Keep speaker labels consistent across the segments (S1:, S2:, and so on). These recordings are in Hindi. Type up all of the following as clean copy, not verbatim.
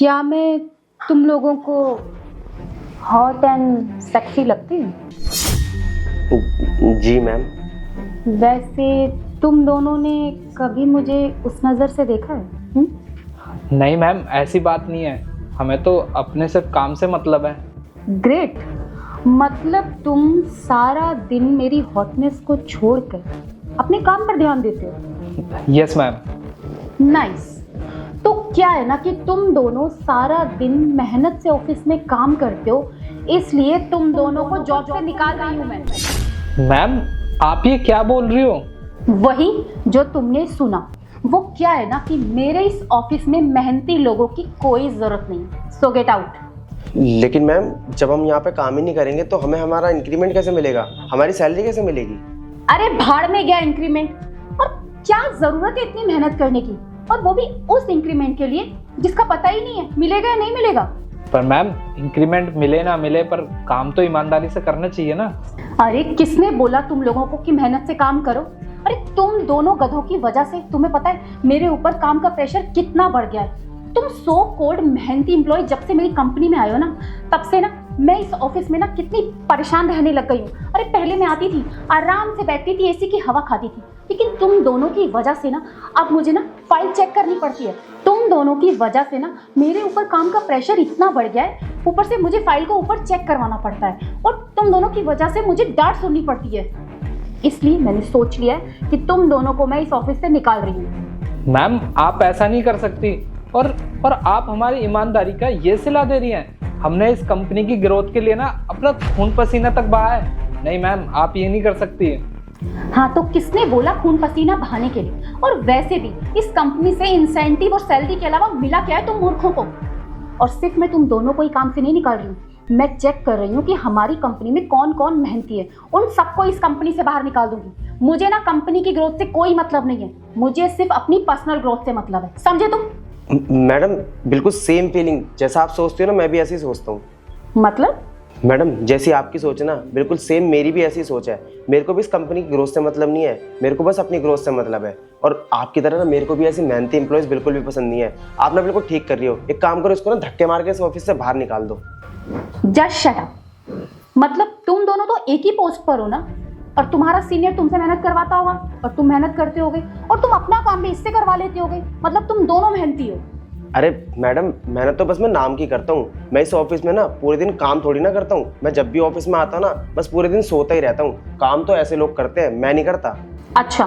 S1: क्या मैं तुम लोगों को हॉट एंड सेक्सी लगती हूँ?
S2: जी मैम।
S1: वैसे तुम दोनों ने कभी मुझे उस नज़र से देखा है?
S3: नहीं मैम, ऐसी बात नहीं है। हमें तो अपने सिर्फ काम से मतलब है।
S1: ग्रेट। मतलब तुम सारा दिन मेरी हॉटनेस को छोड़कर अपने काम पर ध्यान देते हो।
S3: Yes ma'am.
S1: नाइस। तो क्या है ना कि तुम दोनों सारा दिन मेहनत से ऑफिस में काम करते हो, इसलिए तुम दोनों को जॉब से निकाल रही हूँ मैं।
S3: मैम, आप ये क्या बोल रही हो?
S1: वही जो तुमने सुना। वो क्या है ना कि मेरे इस ऑफिस में मेहनती लोगों की कोई जरूरत नहीं। सो गेट आउट।
S2: लेकिन मैम, जब हम यहाँ पे काम ही नहीं करेंगे तो हमें हमारा इंक्रीमेंट कैसे मिलेगा, हमारी सैलरी कैसे मिलेगी?
S1: अरे भाड़ में गया इंक्रीमेंट। और क्या जरूरत है इतनी मेहनत करने की, और वो भी उस इंक्रीमेंट के लिए जिसका पता ही नहीं है मिलेगा या नहीं मिलेगा।
S3: पर मैम, इंक्रीमेंट मिले ना मिले, पर काम तो ईमानदारी से करना चाहिए ना।
S1: अरे किसने बोला तुम लोगों को कि मेहनत से काम करो? अरे तुम दोनों गधों की वजह से तुम्हें पता है मेरे ऊपर काम का प्रेशर कितना बढ़ गया है। तुम सो कोड मेहनती एम्प्लॉय जब से मेरी कंपनी में आए हो ना, तब से ना मैं इस ऑफिस में ना कितनी परेशान रहने लग गई हूँ। अरे पहले मैं आती थी, आराम से बैठती थी, एसी की हवा खाती थी, लेकिन तुम दोनों की वजह से ना अब मुझे ना फाइल चेक करनी पड़ती है। तुम दोनों की वजह से ना मेरे ऊपर काम का प्रेशर इतना बढ़ गया है, ऊपर से मुझे फाइल को ऊपर चेक करवाना पड़ता है, और तुम दोनों की वजह से मुझे डांट सुननी पड़ती है। इसलिए मैंने सोच लिया है कि तुम दोनों को मैं इस ऑफिस से निकाल रही हूँ।
S3: मैम, आप ऐसा नहीं कर सकती। और आप हमारी ईमानदारी का ये सिला दे रही हैं। हमने इस कंपनी की ग्रोथ के लिए ना अपना खून पसीना तक बहाया है। नहीं मैम, आप ये नहीं कर सकती।
S1: हाँ, तो किसने बोला खून पसीना बहाने के लिए? और वैसे भी इस कंपनी से इंसेंटिव और सैलरी के अलावा मिला क्या है तुम मूर्खों को? और सिर्फ मैं तुम दोनों को ही काम से नहीं निकाल रही हूँ, मैं चेक कर रही हूँ कि हमारी कंपनी में कौन कौन मेहनती है। उन सबको इस कंपनी से बाहर निकाल दूंगी। मुझे ना कंपनी की ग्रोथ से कोई मतलब नहीं है, मुझे सिर्फ अपनी पर्सनल ग्रोथ से मतलब है। समझे तुम?
S2: मैडम, बिल्कुल सेम फीलिंग। जैसा आप सोचते हो ना, मैं भी ऐसे ही सोचता हूँ।
S1: मतलब?
S2: मैडम, जैसी आपकी सोच है ना, बिल्कुल सेम मेरी भी ऐसी सोच है। मेरे को भी इस कंपनी की ग्रोथ से मतलब नहीं है, मेरे को बस अपनी ग्रोथ से मतलब है। और आपकी तरह ना मेरे को भी ऐसी मेहनती एम्प्लॉयज बिल्कुल भी पसंद नहीं है। आप ना बिल्कुल ठीक कर रही हो। एक काम करो, इसको ना धक्के मार के इस ऑफिस से बाहर निकाल दो।
S1: Just shut up. मतलब तुम दोनों तो एक ही पोस्ट पर हो ना, और तुम्हारा सीनियर तुमसे मेहनत करवाता होगा और तुम मेहनत करते होगे, और तुम अपना काम भी इससे करवा लेते होगे। मतलब तुम दोनों मेहनती हो।
S2: अरे मैडम, मेहनत तो बस मैं नाम की करता हूँ। मैं इस ऑफिस में ना पूरे दिन काम थोड़ी ना करता हूँ। मैं जब भी ऑफिस में आता हूँ ना, बस पूरे दिन सोता ही रहता हूँ। काम तो ऐसे लोग करते हैं, मैं नहीं करता।
S1: अच्छा,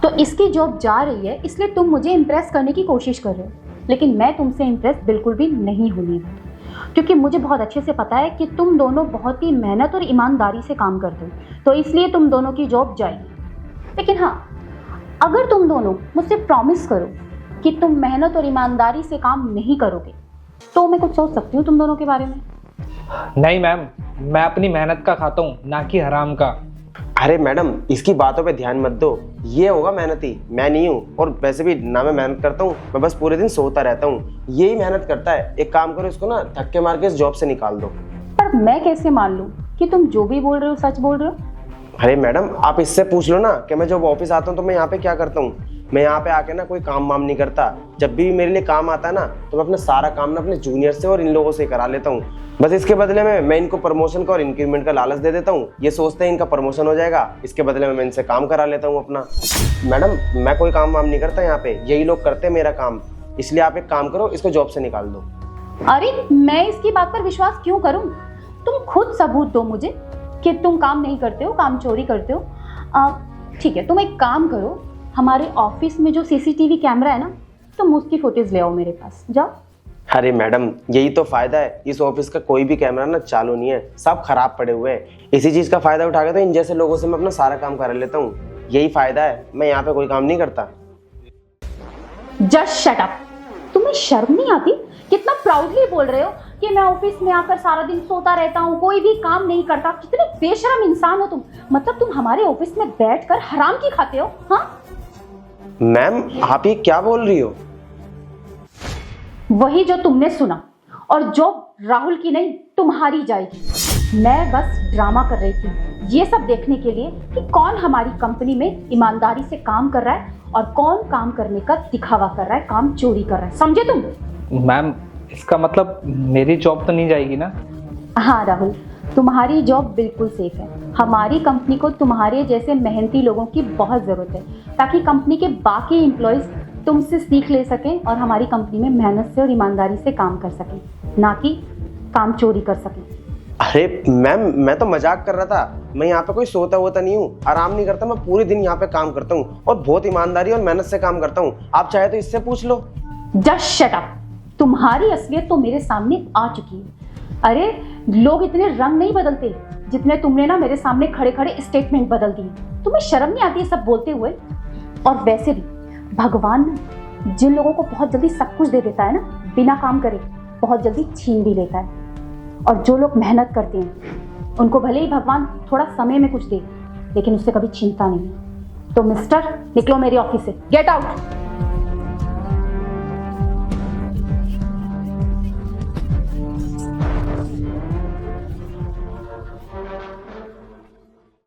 S1: तो इसकी जॉब जा रही है इसलिए तुम मुझे इम्प्रेस करने की कोशिश कर रहे हो, लेकिन मैं तुमसे इम्प्रेस बिल्कुल भी नहीं होने वाली, क्योंकि मुझे बहुत अच्छे से पता है कि तुम दोनों बहुत ही मेहनत और ईमानदारी से काम करते हो, तो इसलिए तुम दोनों की जॉब जाएगी। लेकिन हाँ, अगर तुम दोनों मुझसे प्रॉमिस करो कि तुम मेहनत और ईमानदारी से काम नहीं करोगे, तो मैं कुछ सोच सकती हूँ तुम दोनों के बारे में।
S3: नहीं मैम, मैं अपनी मेहनत का खाता हूँ, ना कि हराम का।
S2: अरे मैडम, इसकी बातों पे ध्यान मत दो। ये होगा मेहनती, मैं नहीं हूँ। और वैसे भी ना मैं मेहनत करता हूँ, मैं बस पूरे दिन सोता रहता हूँ। यही मेहनत करता है। एक काम करो, इसको ना धक्के मार के इस जॉब से निकाल दो।
S1: पर मैं कैसे मान लूँ कि तुम जो भी बोल रहे हो सच बोल रहे हो?
S2: अरे मैडम, आप इससे पूछ लो ना कि मैं जब ऑफिस आता हूँ तो मैं यहाँ पे क्या करता हूँ। मैं यहाँ पे आके ना कोई काम वाम नहीं करता। जब भी मेरे लिए काम आता है ना, तो मैं अपना सारा काम ना अपने जूनियर से और इन लोगों से करा लेता हूँ। बस इसके बदले में मैं इनको प्रमोशन का और इंक्रीमेंट का लालच दे देता हूँ। ये सोचते हैं इनका प्रमोशन हो जाएगा, इसके बदले में मैं इनसे काम करा लेता हूँ अपना। मैडम, मैं कोई काम वाम नहीं करता यहाँ पे, यही लोग करते हैं मेरा काम। इसलिए आप एक काम करो, इसको जॉब से निकाल दो।
S1: अरे मैं इसकी बात पर विश्वास क्यों करूं? तुम खुद सबूत दो मुझे कि तुम काम नहीं करते हो, काम चोरी करते हो। ठीक है, तुम एक काम करो, हमारे ऑफिस में जो सीसीटीवी कैमरा है ना, तुम उसकी फुटेज ले आओ मेरे पास, जाओ।
S2: अरे मैडम, यही तो फायदा है। इस ऑफिस का कोई भी कैमरा ना चालू नहीं है, सब खराब पड़े हुए हैं। इसी चीज का फायदा उठा के तो इन जैसे लोगों से मैं अपना सारा काम करा लेता हूँ। यही फायदा है, मैं यहाँ पे कोई काम नहीं करता।
S1: Just shut up. तुम्हें शर्म नहीं आती? कितना प्राउडली बोल रहे हो कि मैं ऑफिस में आकर सारा दिन सोता रहता हूँ, कोई भी काम नहीं करता। कितने बेशरम इंसान हो तुम। मतलब तुम हमारे ऑफिस में बैठकर हराम की खाते हो? हाँ
S2: मैम, आप ये क्या बोल रही हो?
S1: वही जो तुमने सुना, और जॉब राहुल की नहीं तुम्हारी जाएगी। मैं बस ड्रामा कर रही थी, ये सब देखने के लिए कि कौन हमारी कंपनी में ईमानदारी से काम कर रहा है और कौन काम करने का दिखावा कर रहा है, काम चोरी कर रहा है। समझे तुम?
S3: मैम, इसका मतलब मेरी जॉब तो नहीं जाएगी ना?
S1: हाँ राहुल, तुम्हारी जॉब बिल्कुल सेफ है। हमारी कंपनी को तुम्हारे जैसे मेहनती लोगों की बहुत ज़रूरत है, ताकि कंपनी के बाकी एम्प्लॉयज़ तुमसे सीख ले सकें और हमारी कंपनी में मेहनत से और ईमानदारी से काम कर सकें, ना कि काम चोरी कर सकें।
S2: अरे मैम, मैं तो मजाक कर रहा था। मैं यहाँ पे कोई सोता होता नहीं हूँ, आराम नहीं करता। मैं पूरे दिन यहाँ पे काम करता हूँ और बहुत ईमानदारी और मेहनत से काम करता हूँ। आप चाहे तो इससे पूछ लो।
S1: Just shut up. तुम्हारी असलियत तो मेरे सामने आ चुकी है। अरे लोग इतने रंग नहीं बदलते जितने तुमने ना मेरे सामने खड़े खड़े स्टेटमेंट बदल दिए। तुम्हें शर्म नहीं आती है सब बोलते हुए? और वैसे भी भगवान जिन लोगों को बहुत जल्दी सब कुछ दे देता है ना, बिना काम करे बहुत जल्दी छीन भी लेता है। और जो लोग मेहनत करते हैं उनको भले ही भगवान थोड़ा समय में कुछ दे, लेकिन उससे कभी छीनता नहीं है। तो मिस्टर, निकलो मेरे ऑफिस से, गेट आउट।